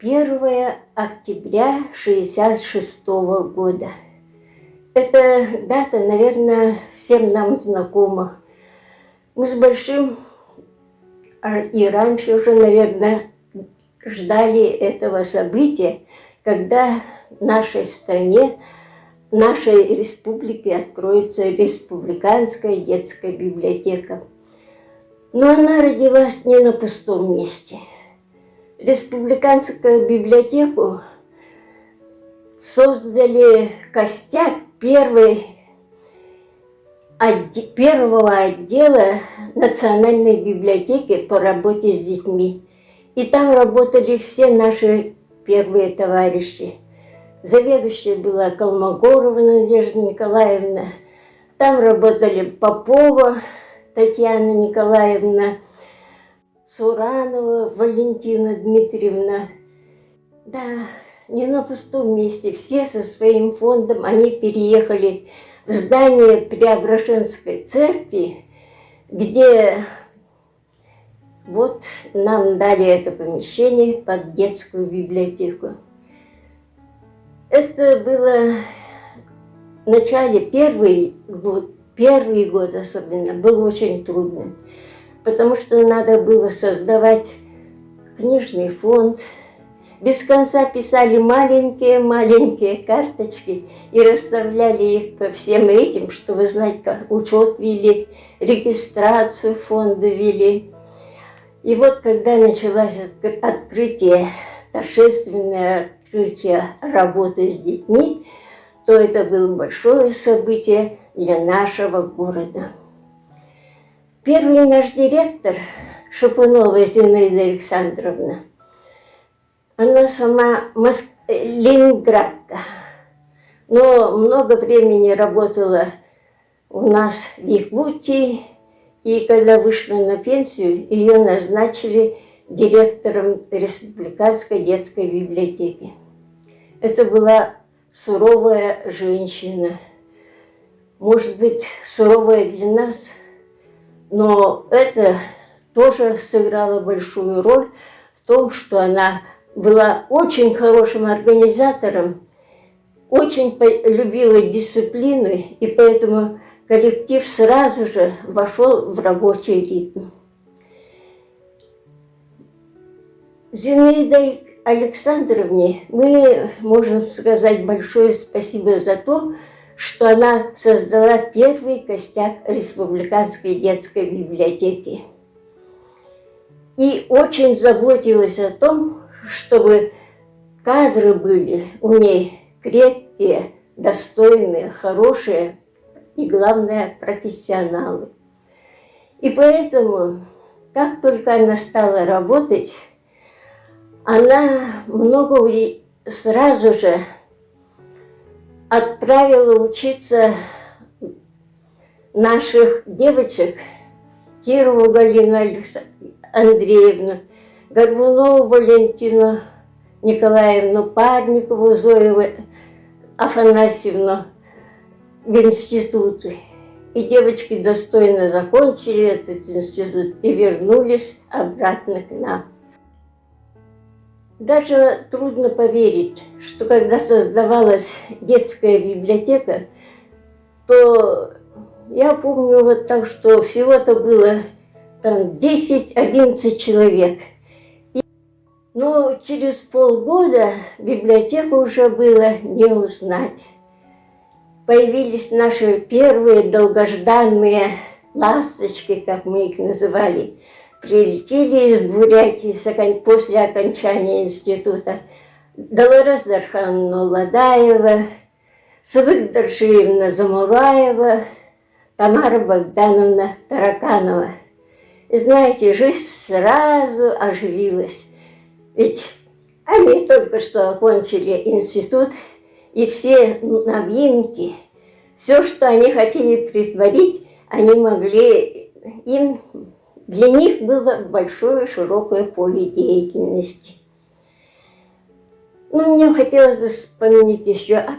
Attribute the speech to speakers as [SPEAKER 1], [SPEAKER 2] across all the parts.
[SPEAKER 1] 1 октября 1966 года. Эта дата, наверное, всем нам знакома. Мы с Большим и раньше уже, наверное, ждали этого события, когда в нашей стране, в нашей республике откроется республиканская детская библиотека. Но она родилась не на пустом месте. Республиканскую библиотеку создали костяк первого отдела Национальной библиотеки по работе с детьми. И там работали все наши первые товарищи. Заведующая была Колмогорова Надежда Николаевна. Там работали Попова Татьяна Николаевна, Суранова Валентина Дмитриевна. Да, не на пустом месте. Все со своим фондом они переехали в здание Преображенской церкви, где вот нам дали это помещение под детскую библиотеку. Это было в начале, первый год особенно, был очень трудным, потому что надо было создавать книжный фонд. Без конца писали маленькие карточки и расставляли их по всем этим, что вы знаете, как учет вели, регистрацию фонда вели. И вот когда началось торжественное открытие работы с детьми, то это было большое событие для нашего города. Первый наш директор, Шапунова Зинаида Александровна, она сама ленинградка, но много времени работала у нас в Якутии, и когда вышла на пенсию, ее назначили директором Республиканской детской библиотеки. Это была суровая женщина, может быть, суровая для нас, но это тоже сыграло большую роль в том, что она была очень хорошим организатором, очень любила дисциплину, и поэтому коллектив сразу же вошел в рабочий ритм. Зинаиде Александровне мы можем сказать большое спасибо за то, что она создала первый костяк Республиканской детской библиотеки. И очень заботилась о том, чтобы кадры были у ней крепкие, достойные, хорошие и, главное, профессионалы. И поэтому, как только она стала работать, она сразу же отправила учиться наших девочек, Кирову Галину Андреевну, Горбунову Валентину Николаевну, Парникову Зою Афанасьевну в институты. И девочки достойно закончили этот институт и вернулись обратно к нам. Даже трудно поверить, что когда создавалась детская библиотека, то я помню вот так, что всего-то было там 10-11 человек. Но через полгода библиотеку уже было не узнать. Появились наши первые долгожданные ласточки, как мы их называли. Прилетели из Бурятии после окончания института. Долорес Дархановна Ладаева, Савык Даршиевна Замураева, Тамара Богдановна Тараканова. И знаете, жизнь сразу оживилась. Ведь они только что окончили институт, и все новинки, все, что они хотели притворить, они могли, для них было большое, широкое поле деятельности. Но мне хотелось бы вспомнить еще о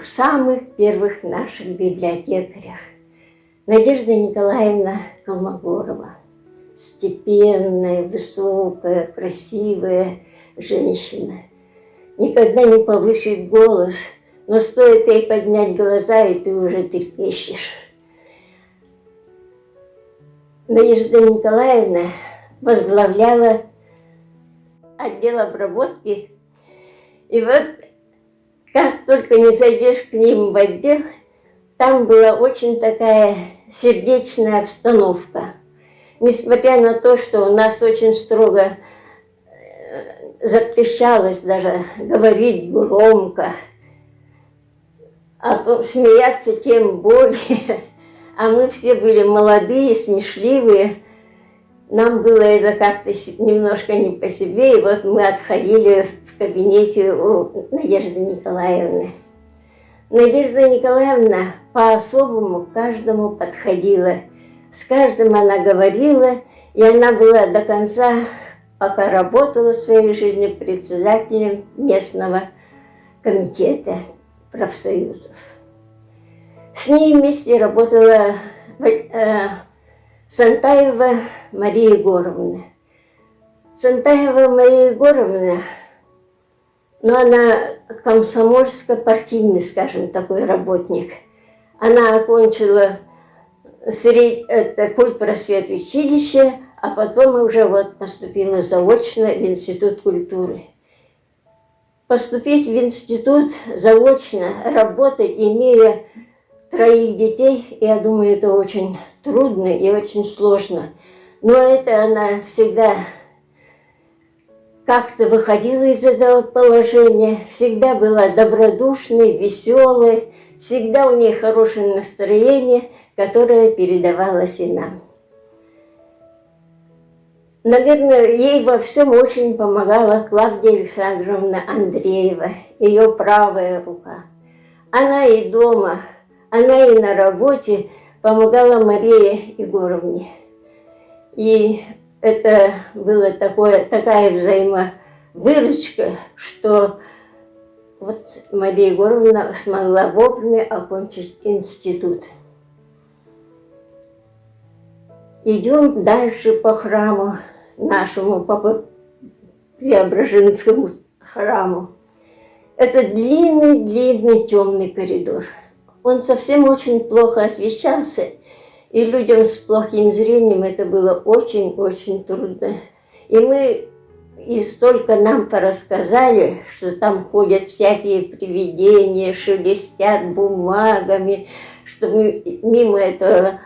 [SPEAKER 1] самых первых наших библиотекарях. Надежда Николаевна Колмогорова. Степенная, высокая, красивая женщина. Никогда не повысит голос, но стоит ей поднять глаза, и ты уже трепещешь. Надежда Николаевна возглавляла отдел обработки. И вот как только не зайдешь к ним в отдел, там была очень такая сердечная обстановка. Несмотря на то, что у нас очень строго запрещалось даже говорить громко, а то смеяться тем более. А мы все были молодые, смешливые. Нам было это как-то немножко не по себе, и вот мы отходили в кабинете у Надежды Николаевны. Надежда Николаевна по-особому к каждому подходила. С каждым она говорила, и она была до конца, пока работала в своей жизни, председателем местного комитета профсоюзов. С ней вместе работала Сантаева Мария Егоровна. Сантаева Мария Егоровна, она комсомольско-партийный, скажем, такой работник. Она окончила культпросвет училище, а потом уже вот поступила заочно в Институт культуры. Поступить в институт заочно, работать, имея 3 детей, я думаю, это очень трудно и очень сложно. Но это она всегда как-то выходила из этого положения, всегда была добродушной, веселой, всегда у нее хорошее настроение, которое передавалось и нам. Наверное, ей во всем очень помогала Клавдия Александровна Андреева, ее правая рука. Она и дома, она и на работе помогала Марии Егоровне. И это была такая взаимовыручка, что вот Мария Егоровна смогла вовремя окончить институт. Идем дальше по храму нашему, по Преображенскому храму. Это длинный темный коридор. Он совсем очень плохо освещался, и людям с плохим зрением это было очень трудно. И столько нам порассказали, что там ходят всякие привидения, шелестят бумагами, что мы мимо этого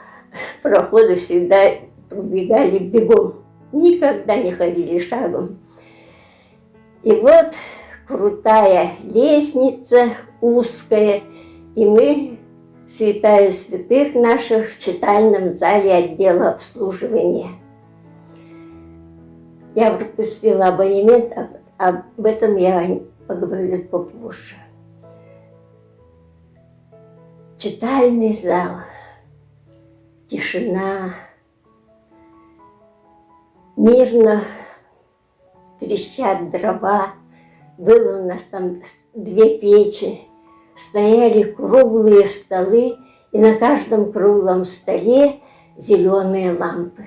[SPEAKER 1] прохода всегда пробегали бегом, никогда не ходили шагом. И вот крутая лестница, узкая, и мы, святая святых наших, в читальном зале отдела обслуживания. Я пропустила абонемент, об этом я поговорю попозже. Читальный зал, тишина, мирно трещат дрова. Было у нас там 2 печи, стояли круглые столы, и на каждом круглом столе зеленые лампы.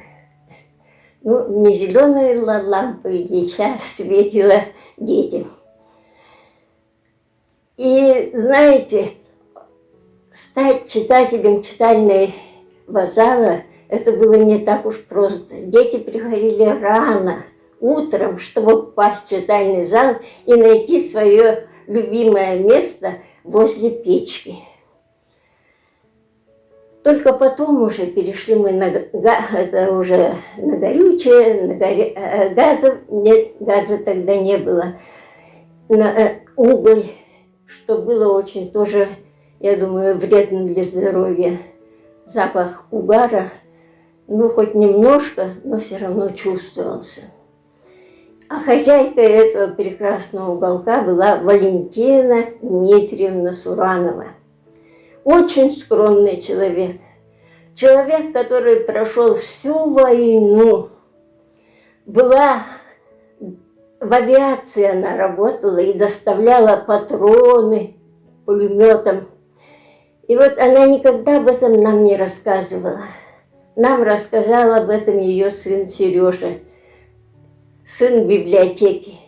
[SPEAKER 1] Ну, не зеленые лампы, Ильича светила детям. И знаете, стать читателем читального зала, это было не так уж просто. Дети приходили рано, утром, чтобы попасть в читальный зал и найти свое любимое место возле печки. Только потом уже перешли мы это уже на горючее, газа тогда не было, на уголь, что было очень тоже, я думаю, вредно для здоровья. Запах угара, ну, хоть немножко, но все равно чувствовался. А хозяйка этого прекрасного уголка была Валентина Дмитриевна Суранова. Очень скромный человек. Человек, который прошел всю войну. Была в авиации, она работала и доставляла патроны пулеметом. И вот она никогда об этом нам не рассказывала. Нам рассказал об этом ее сын Сережа, сын библиотеки.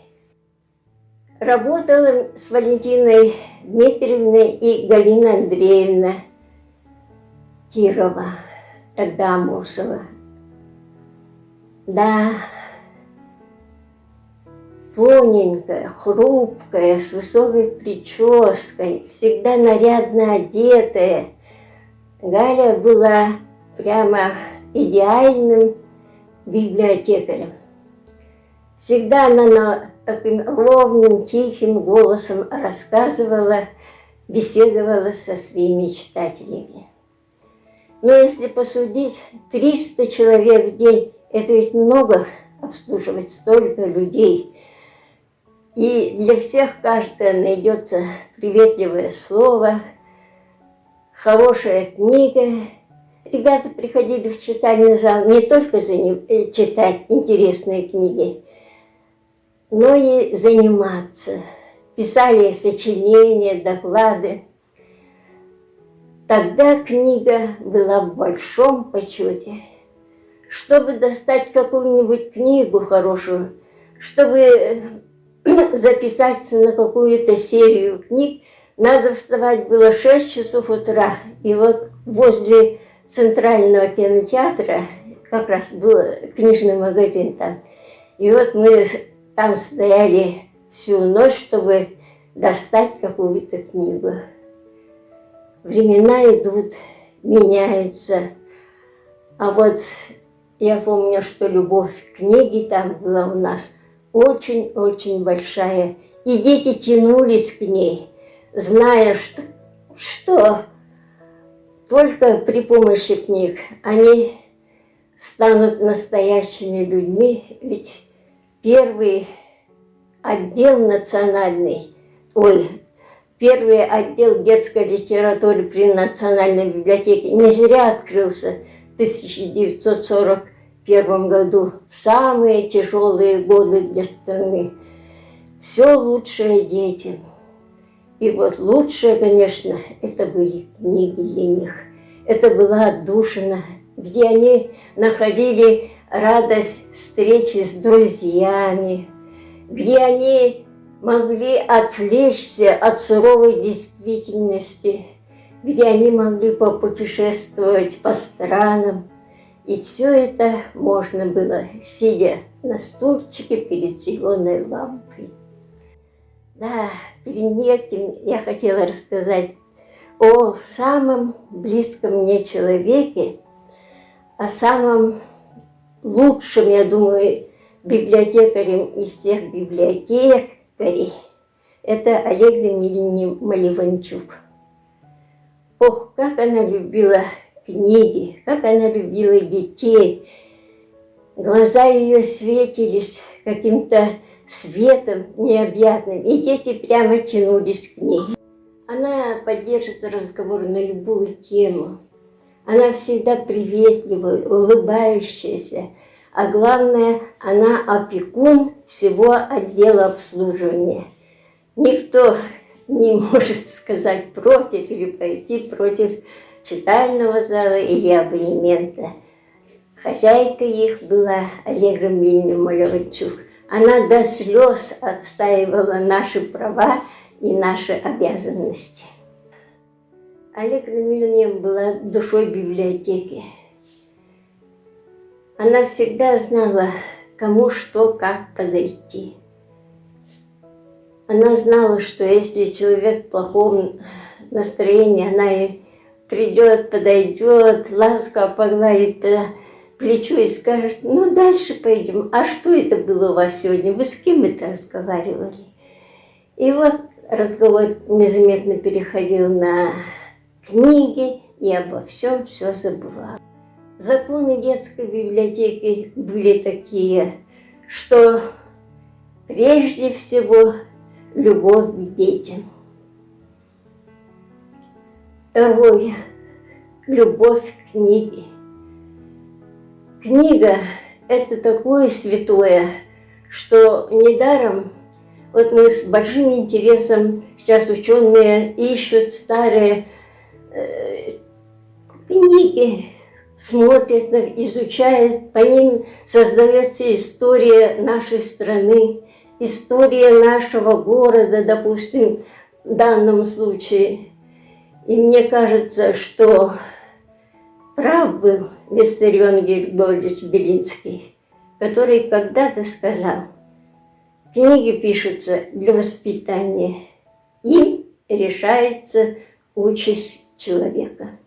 [SPEAKER 1] Работала с Валентиной Дмитриевной и Галиной Андреевной Кирова, тогда Амосова. Да, тоненькая, хрупкая, с высокой прической, всегда нарядно одетая. Галя была прямо идеальным библиотекарем. Всегда она таким ровным, тихим голосом рассказывала, беседовала со своими читателями. Но если посудить, 300 человек в день, это ведь много обслуживать столько людей. И для всех каждое найдется приветливое слово, хорошая книга. Ребята приходили в читальный зал не только читать интересные книги, но и заниматься. Писали сочинения, доклады. Тогда книга была в большом почете. Чтобы достать какую-нибудь книгу хорошую, чтобы записаться на какую-то серию книг, надо вставать было в 6 часов утра. И вот возле Центрального кинотеатра как раз был книжный магазин там. И вот мы там стояли всю ночь, чтобы достать какую-то книгу. Времена идут, меняются. А вот я помню, что любовь к книге там была у нас очень-очень большая. И дети тянулись к ней, зная, что только при помощи книг они станут настоящими людьми. Ведь первый отдел национальный, первый отдел детской литературы при Национальной библиотеке не зря открылся в 1941 году, в самые тяжелые годы для страны. Все лучшее детям. И вот лучшее, конечно, это были книги для них. Это была отдушина, где они находили радость встречи с друзьями, где они могли отвлечься от суровой действительности, где они могли попутешествовать по странам. И все это можно было, сидя на стульчике перед зеленой лампой. Да, перед этим я хотела рассказать о самом близком мне человеке, о самом лучшем, я думаю, библиотекарем из всех библиотекарей. Это Олег Емельянович Маливанчук. Ох, как она любила книги, как она любила детей. Глаза ее светились каким-то светом необъятным, и дети прямо тянулись к ней. Она поддержит разговор на любую тему. Она всегда приветливая, улыбающаяся, а главное, она опекун всего отдела обслуживания. Никто не может сказать против или пойти против читального зала или абонемента. Хозяйка их была Олега Емельяновна Маливанчук. Она до слез отстаивала наши права и наши обязанности. Олега Емельяновна была душой библиотеки. Она всегда знала, кому что, как подойти. Она знала, что если человек в плохом настроении, она и придет, подойдет, ласково погладит по плечу и скажет: ну дальше пойдем. А что это было у вас сегодня? Вы с кем это разговаривали? И вот разговор незаметно переходил на книги, и обо всем все забывал. Законы детской библиотеки были такие, что прежде всего любовь к детям. Второе – любовь к книге. Книга – это такое святое, что недаром, вот мы с большим интересом, сейчас ученые ищут старые книги, смотрят, изучают, по ним создается история нашей страны, история нашего города, допустим, в данном случае. И мне кажется, что прав был Виссарион Григорьевич Белинский, который когда-то сказал: книги пишутся для воспитания, им решается участь человека.